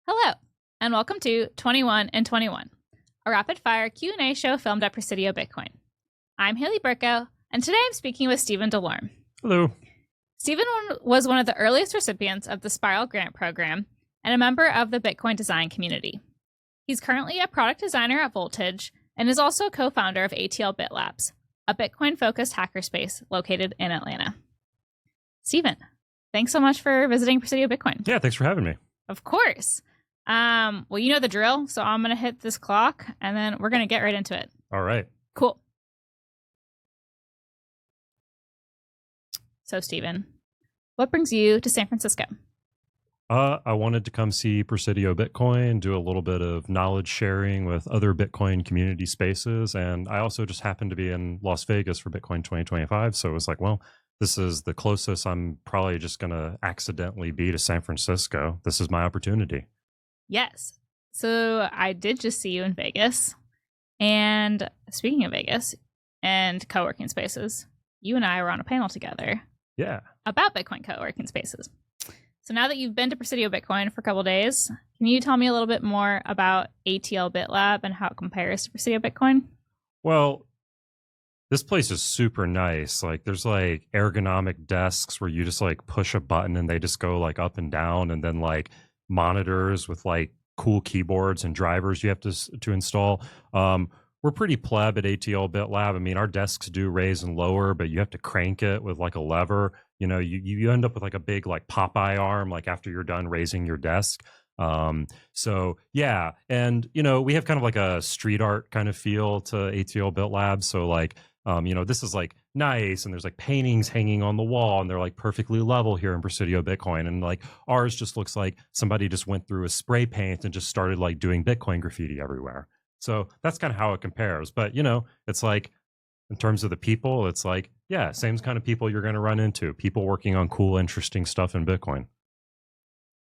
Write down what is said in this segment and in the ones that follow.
Hello, and welcome to 21 and 21, a rapid-fire Q&A show filmed at Presidio Bitcoin. I'm Haley Berkoe, and today I'm speaking with Stephen DeLorme. Hello. Stephen was one of the earliest recipients of the Spiral Grant Program and a member of the Bitcoin design community. He's currently a product designer at Voltage and is also a co-founder of ATL BitLab, a Bitcoin-focused hackerspace located in Atlanta. Stephen, thanks so much for visiting Presidio Bitcoin. Yeah, thanks for having me. Of course. Well, you know the drill, so I'm going to hit this clock, and then we're going to get right into it. All right. Cool. So, Stephen, what brings you to San Francisco? I wanted to come see Presidio Bitcoin, do a little bit of knowledge sharing with other Bitcoin community spaces, and I also just happened to be in Las Vegas for Bitcoin 2025, so it was like, well, this is the closest I'm probably just going to accidentally be to San Francisco. This is my opportunity. Yes. So I did just see you in Vegas. And speaking of Vegas and co-working spaces, you and I were on a panel together. Yeah. About Bitcoin co-working spaces. So now that you've been to Presidio Bitcoin for a couple of days, can you tell me a little bit more about ATL BitLab and how it compares to Presidio Bitcoin? Well, this place is super nice. Like there's like ergonomic desks where you just like push a button and they just go like up and down, and then like monitors with like cool keyboards and drivers you have to install. We're pretty pleb at ATL BitLab. I mean, our desks do raise and lower, but you have to crank it with like a lever. You know, you end up with like a big like Popeye arm like after you're done raising your desk. So yeah, and you know, we have kind of like a street art kind of feel to ATL BitLab. So like you know, this is like nice, and there's like paintings hanging on the wall, and they're like perfectly level here in Presidio Bitcoin. And like ours just looks like somebody just went through a spray paint and just started like doing Bitcoin graffiti everywhere. So that's kind of how it compares. But you know, it's like in terms of the people, it's like, yeah, same kind of people you're going to run into. People working on cool, interesting stuff in Bitcoin.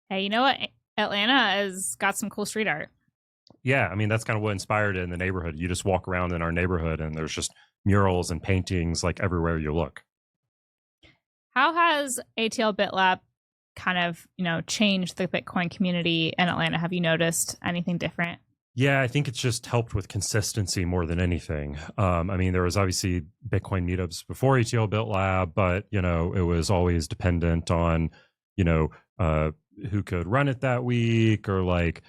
Hey, you know what? Atlanta has got some cool street art. Yeah, I mean, that's kind of what inspired it in the neighborhood. You just walk around in our neighborhood and there's just murals and paintings like everywhere you look. How has ATL BitLab kind of, you know, changed the Bitcoin community in Atlanta? Have you noticed anything different? Yeah, I think it's just helped with consistency more than anything. I mean, there was obviously Bitcoin meetups before ATL BitLab, but, you know, it was always dependent on, you know, who could run it that week, or like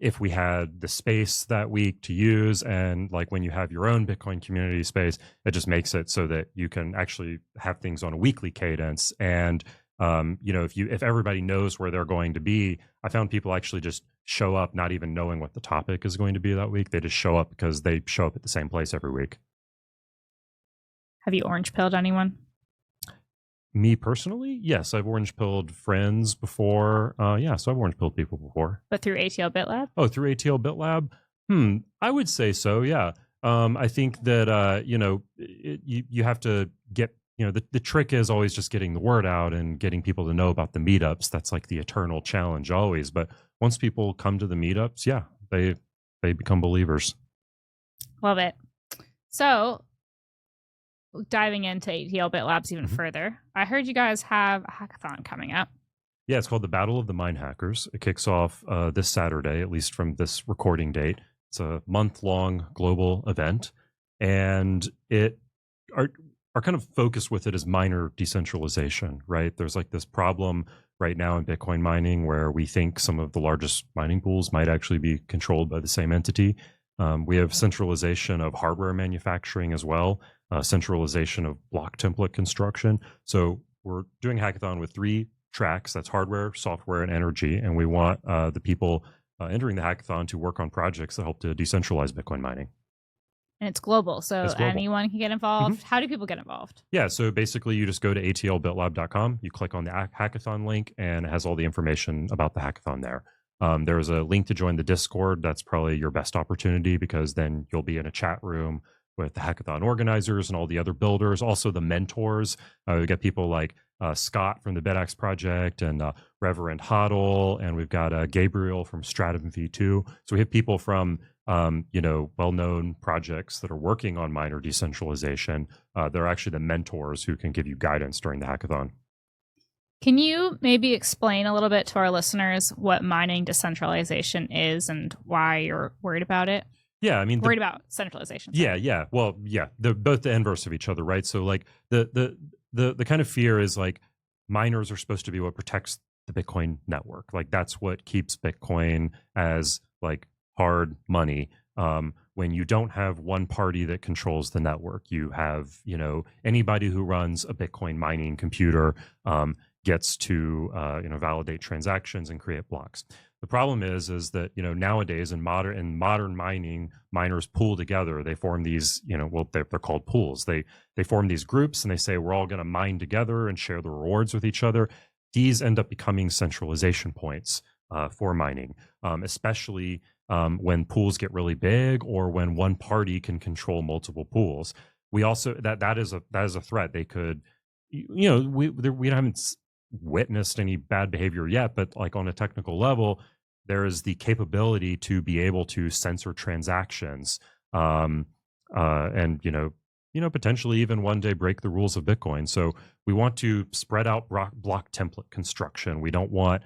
if we had the space that week to use. And like when you have your own Bitcoin community space, it just makes it so that you can actually have things on a weekly cadence. And you know, if everybody knows where they're going to be, I found people actually just show up not even knowing what the topic is going to be that week. They just show up because they show up at the same place every week. Have you orange pilled anyone? Me personally, yes, I've orange pilled friends before. Yeah, so I've orange pilled people before. But through ATL BitLab? Oh, through ATL BitLab? I would say so. Yeah. I think that you know, you have to get, you know, the trick is always just getting the word out and getting people to know about the meetups. That's like the eternal challenge always. But once people come to the meetups, yeah, they become believers. Love it. So diving into ATL BitLabs even further, I heard you guys have a hackathon coming up. Yeah, it's called the Battle of the Mine Hackers. It kicks off this Saturday, at least from this recording date. It's a month-long global event, and our kind of focus with it is miner decentralization, right? There's like this problem right now in Bitcoin mining where we think some of the largest mining pools might actually be controlled by the same entity. We have centralization of hardware manufacturing as well, centralization of block template construction. So we're doing a hackathon with 3 tracks. That's hardware, software, and energy. And we want the people entering the hackathon to work on projects that help to decentralize Bitcoin mining. And it's global, so anyone can get involved. How do people get involved? Yeah, so basically you just go to atlbitlab.com, you click on the hackathon link, and it has all the information about the hackathon there. There's a link to join the Discord. That's probably your best opportunity because then you'll be in a chat room with the hackathon organizers and all the other builders, also the mentors. We got people like Scott from the BitX project and Reverend Hoddle, and we've got Gabriel from Stratum V2. So we have people from you know, well-known projects that are working on miner decentralization. They're actually the mentors who can give you guidance during the hackathon. Can you maybe explain a little bit to our listeners what mining decentralization is and why you're worried about it? Yeah, I mean, worried about centralization. Sorry. Yeah. Well, yeah, they're both the inverse of each other, right? So like the kind of fear is like miners are supposed to be what protects the Bitcoin network. Like that's what keeps Bitcoin as like hard money. When you don't have one party that controls the network, you have, you know, anybody who runs a Bitcoin mining computer gets to validate transactions and create blocks. The problem is that, you know, nowadays in modern mining, miners pool together. They form these, you know, well, they're called pools. They form these groups and they say we're all going to mine together and share the rewards with each other. These end up becoming centralization points for mining, especially when pools get really big or when one party can control multiple pools. We also that is a threat. They could, you know, we haven't witnessed any bad behavior yet, but like on a technical level, there is the capability to be able to censor transactions, and potentially even one day break the rules of Bitcoin. So we want to spread out block template construction. We don't want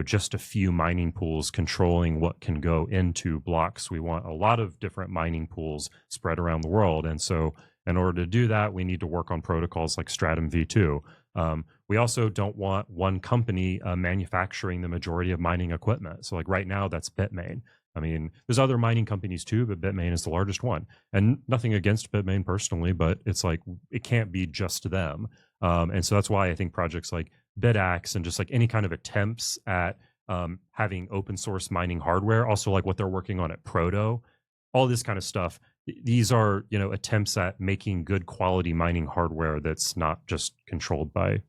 just a few mining pools controlling what can go into blocks. We want a lot of different mining pools spread around the world, and so in order to do that, we need to work on protocols like Stratum v2. We also don't want one company manufacturing the majority of mining equipment. So like right now, that's Bitmain. I mean, there's other mining companies too, but Bitmain is the largest one. And nothing against Bitmain personally, but it's like it can't be just them. And so that's why I think projects like BitAxe and just like any kind of attempts at having open source mining hardware, also like what they're working on at Proto, all this kind of stuff. These are, attempts at making good quality mining hardware that's not just controlled by,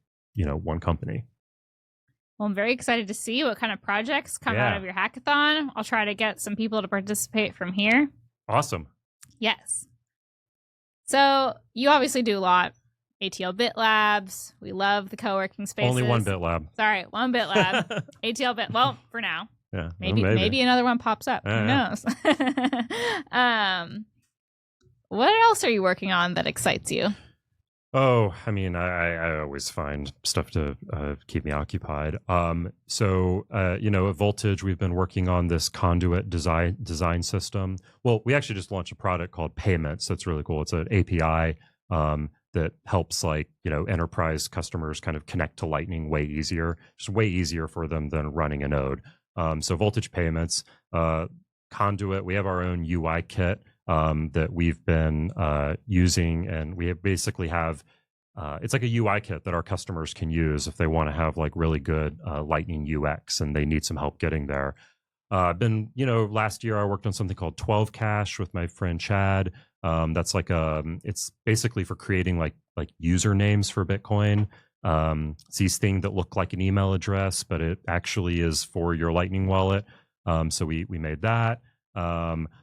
one company. Well, I'm very excited to see what kind of projects come out of your hackathon. I'll try to get some people to participate from here. Awesome. Yes. So you obviously do a lot. ATL BitLabs. We love the co-working spaces. Only one BitLab. Sorry, one BitLab. ATL Bit. Well, for now. Yeah. Maybe another one pops up. Who knows? What else are you working on that excites you? Oh, I mean, I always find stuff to keep me occupied. At Voltage, we've been working on this conduit design system. Well, we actually just launched a product called Payments. That's really cool. It's an API that helps enterprise customers kind of connect to Lightning way easier. Just way easier for them than running a node. So Voltage Payments, Conduit, we have our own UI kit that we've been using, and we basically have it's like a UI kit that our customers can use if they want to have like really good Lightning UX and they need some help getting there. Last year I worked on something called 12 Cash with my friend Chad. That's like it's basically for creating like usernames for Bitcoin. It's these things that look like an email address, but it actually is for your Lightning wallet. So we made that.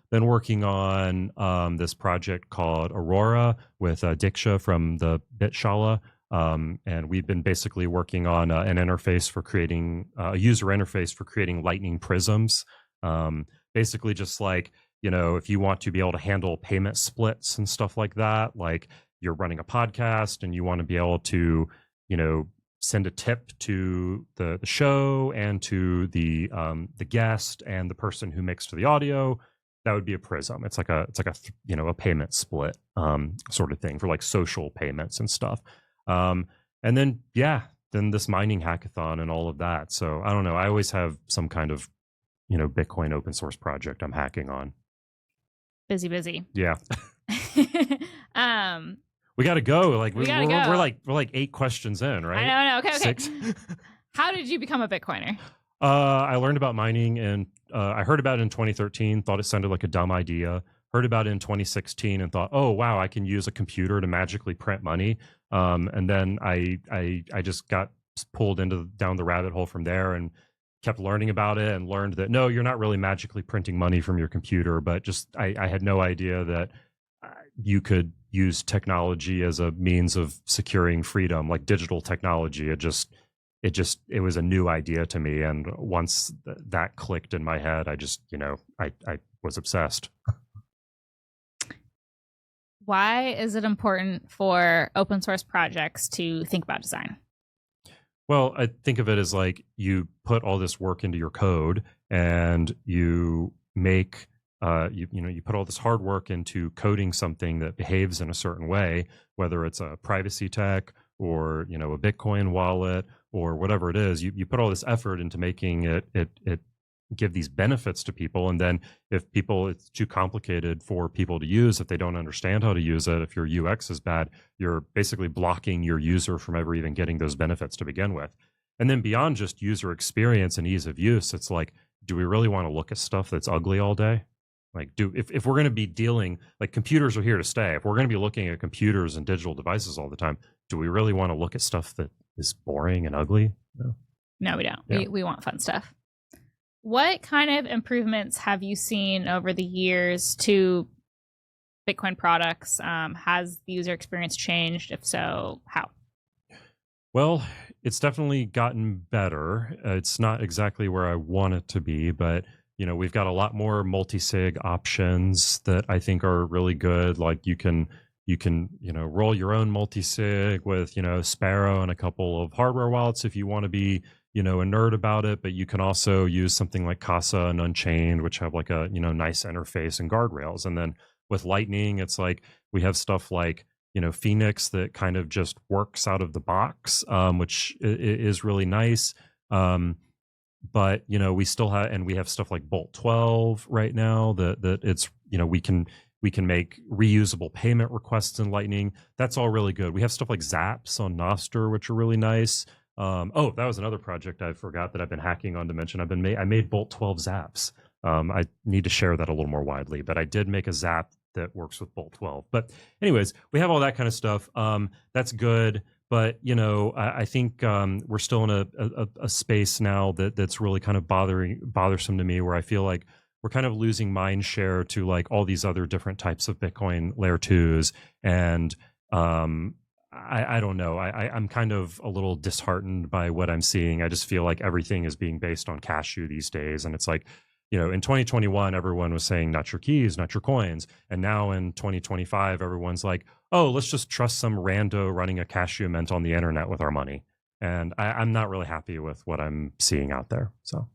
Been working on this project called Aurora with Diksha from the Bitshala. And we've been basically working on an interface for creating a user interface for creating Lightning prisms. Basically just like, if you want to be able to handle payment splits and stuff like that, like you're running a podcast and you want to be able to, send a tip to the show and to the guest and the person who mixed the audio, that would be a prism. It's like a payment split sort of thing for like social payments and stuff. And then this mining hackathon and all of that. So I don't know. I always have some kind of Bitcoin open source project I'm hacking on. Busy. Yeah. We got to go. Like we're like 8 questions in, right? I know. Okay. 6. How did you become a Bitcoiner? I learned about mining and I heard about it in 2013. Thought it sounded like a dumb idea. Heard about it in 2016 and thought, oh wow, I can use a computer to magically print money. And then I just got pulled down the rabbit hole from there and kept learning about it and learned that no, you're not really magically printing money from your computer, but just I had no idea that you could use technology as a means of securing freedom, like digital technology. It was a new idea to me, and once that clicked in my head, I just I was obsessed. Why is it important for open source projects to think about design? Well, I think of it as like you put all this work into your code and you make you put all this hard work into coding something that behaves in a certain way, whether it's a privacy tech or a Bitcoin wallet or whatever it is. You put all this effort into making it give these benefits to people, and then if people it's too complicated for people to use, if they don't understand how to use it, if your UX is bad, you're basically blocking your user from ever even getting those benefits to begin with. And then beyond just user experience and ease of use, it's like, do we really want to look at stuff that's ugly all day? Like, if we're going to be dealing, like, computers are here to stay. If we're going to be looking at computers and digital devices all the time, do we really want to look at stuff that is boring and ugly? No, we don't. Yeah. We want fun stuff. What kind of improvements have you seen over the years to Bitcoin products? Has the user experience changed? If so, how? Well, it's definitely gotten better. It's not exactly where I want it to be, but we've got a lot more multi-sig options that I think are really good. Like you can roll your own multi-sig with Sparrow and a couple of hardware wallets if you want to be a nerd about it, but you can also use something like Casa and Unchained, which have like a nice interface and guardrails. And then with Lightning, it's like we have stuff like Phoenix that kind of just works out of the box, which is really nice. But we still have, and we have stuff like Bolt 12 right now that it's we can make reusable payment requests in Lightning. That's all really good. We have stuff like Zaps on Nostr, which are really nice. Oh, that was another project I forgot that I've been hacking on to mention. I made Bolt 12 Zaps. I need to share that a little more widely, but I did make a Zap that works with Bolt 12. But anyways, we have all that kind of stuff. That's good. But I think we're still in a space now that's really kind of bothersome to me, where I feel like we're kind of losing mind share to like all these other different types of Bitcoin layer 2s. And I don't know. I'm kind of a little disheartened by what I'm seeing. I just feel like everything is being based on Cashu these days. And it's like, in 2021, everyone was saying, not your keys, not your coins. And now in 2025, everyone's like, oh, let's just trust some rando running a Cashu mint on the internet with our money. And I'm not really happy with what I'm seeing out there. So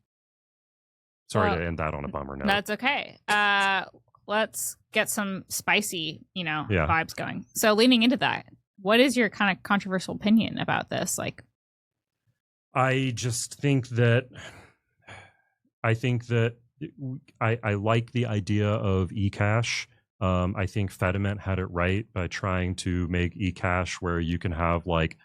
sorry to end that on a bummer note. That's okay. Let's get some spicy, vibes going. So leaning into that, what is your kind of controversial opinion about this? Like, I just think that I like the idea of eCash. I think Fediment had it right by trying to make eCash where you can have like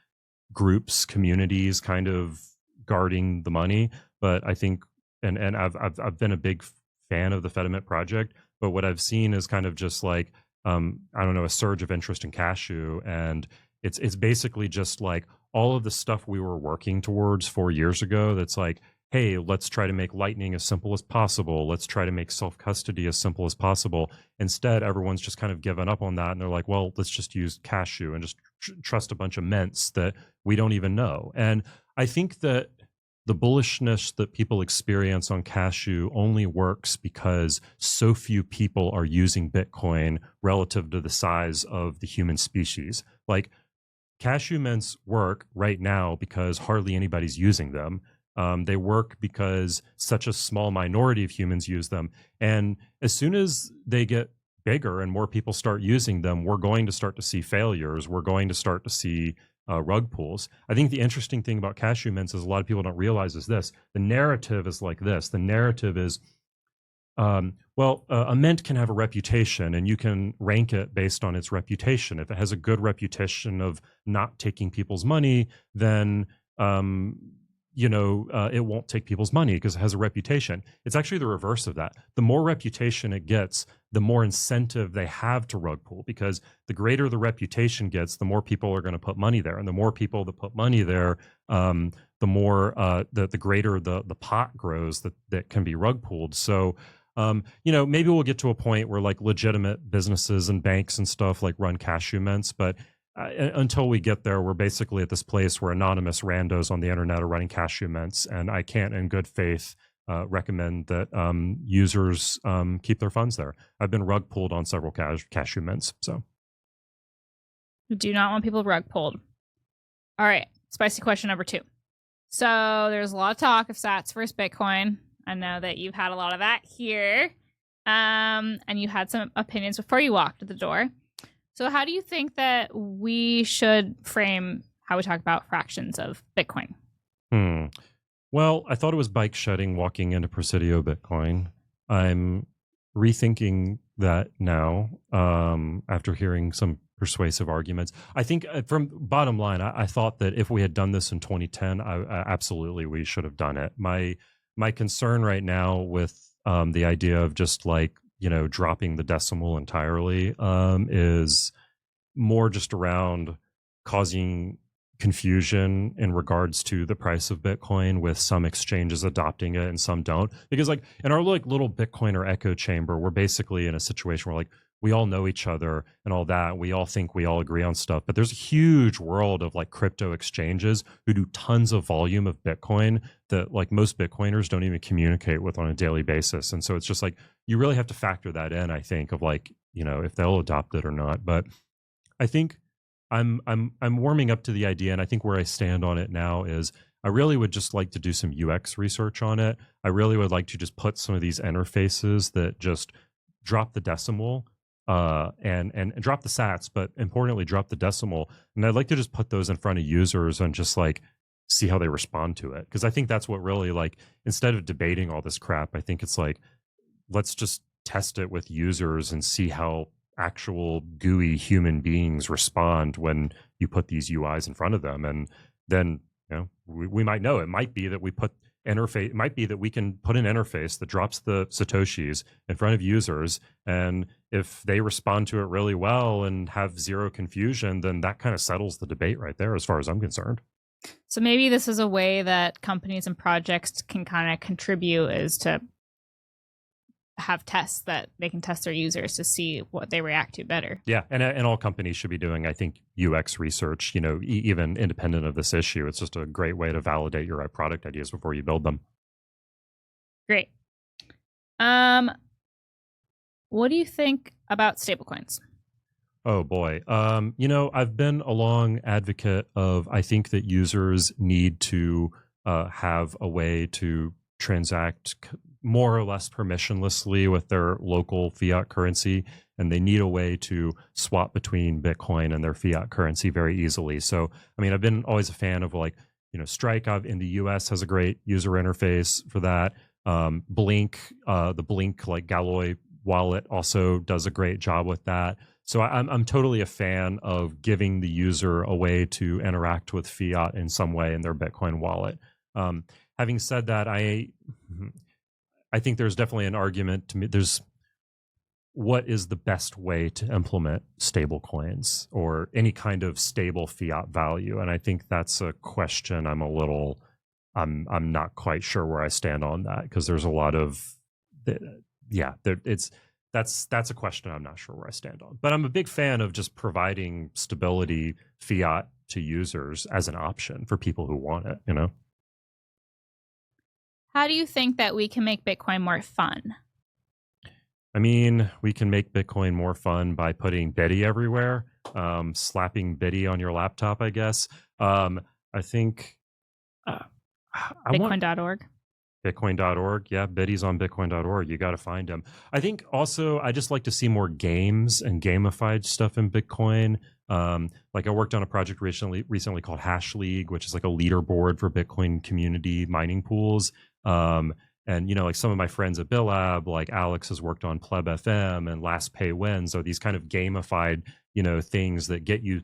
groups, communities kind of guarding the money. But I think, and I've been a big fan of the Fediment project, but what I've seen is kind of just like, I don't know, a surge of interest in Cashu. And it's basically just like all of the stuff we were working towards 4 years ago. That's like, hey, let's try to make Lightning as simple as possible. Let's try to make self-custody as simple as possible. Instead, everyone's just kind of given up on that. And they're like, well, let's just use Cashu and just trust a bunch of mints that we don't even know. And I think that the bullishness that people experience on Cashu only works because so few people are using Bitcoin relative to the size of the human species. Like, Cashu mints work right now because hardly anybody's using them. They work because such a small minority of humans use them. And as soon as they get bigger and more people start using them, we're going to start to see failures. We're going to start to see rug pulls. I think the interesting thing about Cashu mints is a lot of people don't realize is this. The narrative is like this. The narrative is, a mint can have a reputation and you can rank it based on its reputation. If it has a good reputation of not taking people's money, then it won't take people's money because it has a reputation. It's actually the reverse of that. The more reputation it gets, the more incentive they have to rug pull, because the greater the reputation gets, the more people are going to put money there. And the more people that put money there, the more the greater the pot grows that can be rug pulled. So, maybe we'll get to a point where like legitimate businesses and banks and stuff like run Cashu mints, but until we get there, we're basically at this place where anonymous randos on the internet are running Cashu mints, and I can't, in good faith, recommend that users keep their funds there. I've been rug pulled on several Cashu mints, so we do not want people rug pulled. All right, spicy question number 2. So there's a lot of talk of Sats versus Bitcoin. I know that you've had a lot of that here. And you had some opinions before you walked to the door. So how do you think that we should frame how we talk about fractions of Bitcoin? Well, I thought it was bike shedding walking into Presidio Bitcoin. I'm rethinking that now after hearing some persuasive arguments. I think from bottom line, I thought that if we had done this in 2010, absolutely we should have done it. My concern right now with the idea of just like, dropping the decimal entirely is more just around causing confusion in regards to the price of Bitcoin, with some exchanges adopting it and some don't. Because like in our like little Bitcoiner echo chamber, we're basically in a situation where like we all know each other and all that. We all think we all agree on stuff, but there's a huge world of like crypto exchanges who do tons of volume of Bitcoin that like most Bitcoiners don't even communicate with on a daily basis. And so it's just like, you really have to factor that in, I think, of like, if they'll adopt it or not. But I think I'm warming up to the idea, and I think where I stand on it now is I really would just like to do some UX research on it. I really would like to just put some of these interfaces that just drop the decimal and drop the sats, but importantly drop the decimal. And I'd like to just put those in front of users and just like see how they respond to it. Because I think that's what really, like, instead of debating all this crap, I think it's like, let's just test it with users and see how actual gooey human beings respond when you put these UIs in front of them. And then we might know, it might be that we put interface, it might be that we can put an interface that drops the satoshis in front of users, and if they respond to it really well and have zero confusion, then that kind of settles the debate right there as far as I'm concerned. So maybe this is a way that companies and projects can kind of contribute, is to have tests that they can test their users to see what they react to better. Yeah, and all companies should be doing, I think, UX research, even independent of this issue. It's just a great way to validate your product ideas before you build them. Great. What do you think about stablecoins? Oh boy. I've been a long advocate of, I think that users need to have a way to transact more or less permissionlessly with their local fiat currency, and they need a way to swap between Bitcoin and their fiat currency very easily. So, I mean, I've been always a fan of like, Strike in the US has a great user interface for that. Blink, the Blink like Galloy wallet also does a great job with that. So I'm totally a fan of giving the user a way to interact with fiat in some way in their Bitcoin wallet. Having said that, I think there's definitely an argument to me. There's what is the best way to implement stable coins or any kind of stable fiat value? And I think that's a question I'm not quite sure where I stand on that, because there's a lot of, that's a question I'm not sure where I stand on. But I'm a big fan of just providing stability fiat to users as an option for people who want it, How do you think that we can make Bitcoin more fun? I mean, we can make Bitcoin more fun by putting Biddy everywhere, slapping Biddy on your laptop, I guess. I think... Bitcoin.org. Bitcoin.org. Yeah, Biddy's on Bitcoin.org. You got to find him. I think also I just like to see more games and gamified stuff in Bitcoin. Like I worked on a project recently called Hash League, which is like a leaderboard for Bitcoin community mining pools. And like some of my friends at BitLab, like Alex has worked on Pleb FM and Last Pay Wins. So these kind of gamified, things that get you,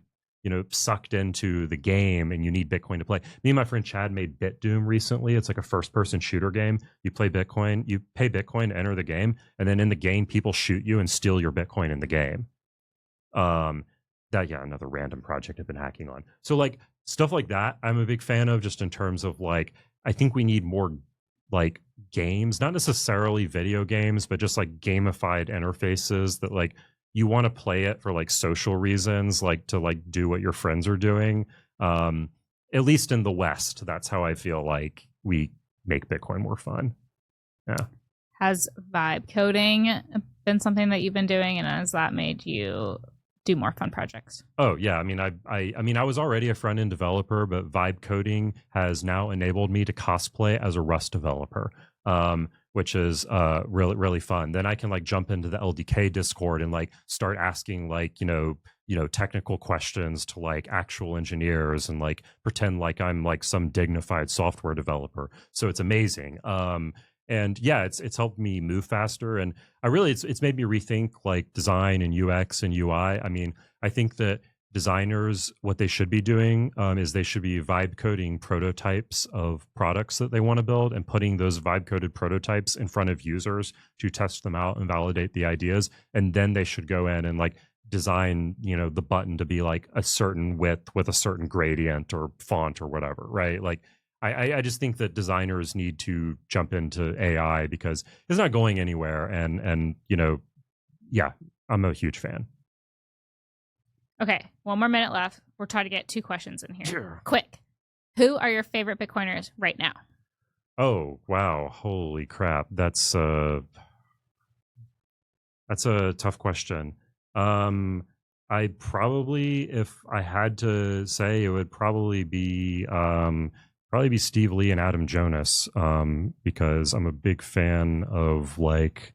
sucked into the game, and you need Bitcoin to play. Me and my friend Chad made BitDoom recently. It's like a first-person shooter game. You play Bitcoin, you pay Bitcoin to enter the game, and then in the game, people shoot you and steal your Bitcoin in the game. Another random project I've been hacking on. So like stuff like that, I'm a big fan of, just in terms of like, I think we need more like games, not necessarily video games, but just like gamified interfaces that like you want to play it for like social reasons, like to like do what your friends are doing. At least in the West, that's how I feel like we make Bitcoin more fun. Yeah. Has vibe coding been something that you've been doing, and has that made you do more fun projects? Oh yeah, I mean, I was already a front end developer, but vibe coding has now enabled me to cosplay as a Rust developer, which is really really fun. Then I can like jump into the LDK Discord and like start asking like technical questions to like actual engineers and like pretend like I'm like some dignified software developer. So it's amazing. And yeah, it's helped me move faster, and it's made me rethink like design and UX and UI. I mean, I think that designers, what they should be doing is they should be vibe coding prototypes of products that they want to build and putting those vibe coded prototypes in front of users to test them out and validate the ideas, and then they should go in and like design the button to be like a certain width with a certain gradient or font or whatever, right? Like I just think that designers need to jump into AI because it's not going anywhere. And yeah, I'm a huge fan. Okay, one more minute left. We're trying to get 2 questions in here. Sure. Quick. Who are your favorite Bitcoiners right now? Oh, wow. Holy crap. That's a tough question. I probably, if I had to say, it would probably be Steve Lee and Adam Jonas, because I'm a big fan of like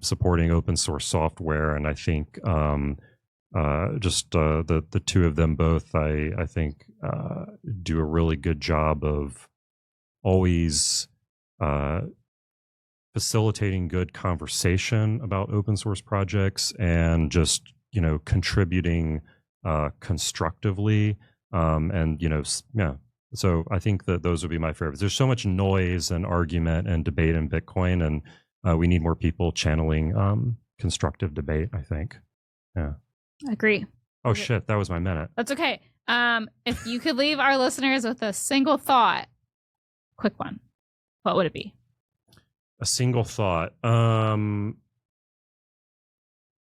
supporting open source software, and I think just the two of them both, I think do a really good job of always facilitating good conversation about open source projects and just contributing constructively, and yeah. So I think that those would be my favorites. There's so much noise and argument and debate in Bitcoin, and we need more people channeling constructive debate, I think. Yeah. Agree. Oh, shit. That was my minute. That's okay. If you could leave our listeners with a single thought, quick one, what would it be? A single thought.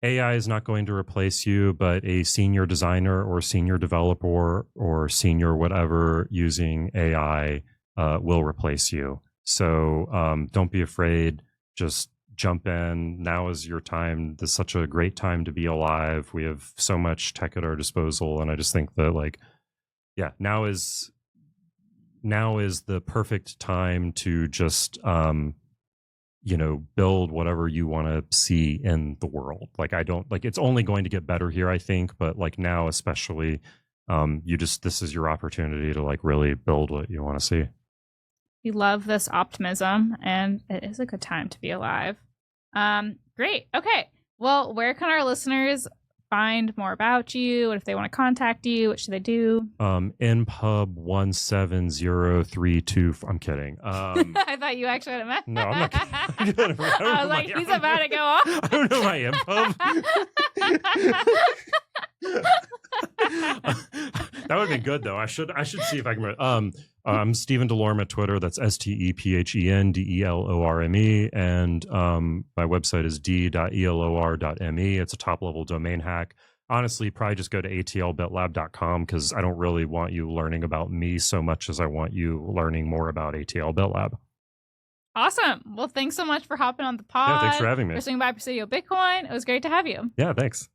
AI is not going to replace you, but a senior designer or senior developer or senior whatever using AI will replace you. So don't be afraid. Just jump in. Now is your time. This is such a great time to be alive. We have so much tech at our disposal. And I just think that like, yeah, now is the perfect time to just, build whatever you want to see in the world. Like, it's only going to get better here, I think, but like now, especially, this is your opportunity to like really build what you want to see. We love this optimism, and it is a good time to be alive. Great. Okay. Well, where can our listeners find more about you? And if they want to contact you, what should they do? npub17032. I'm kidding. I thought you actually had a message. No, I'm not kidding. I was like, he's about to go off. I don't know my npub. That would be good though. I should see if I can. I'm Stephen DeLorme at Twitter. That's StephenDelorme, and my website is d.elor.me. It's a top level domain hack. Honestly, probably just go to atlbitlab.com because I don't really want you learning about me so much as I want you learning more about ATL BitLab. Awesome. Well, thanks so much for hopping on the pod. Yeah, thanks for having me. For swinging by Presidio Bitcoin. It was great to have you. Yeah, thanks.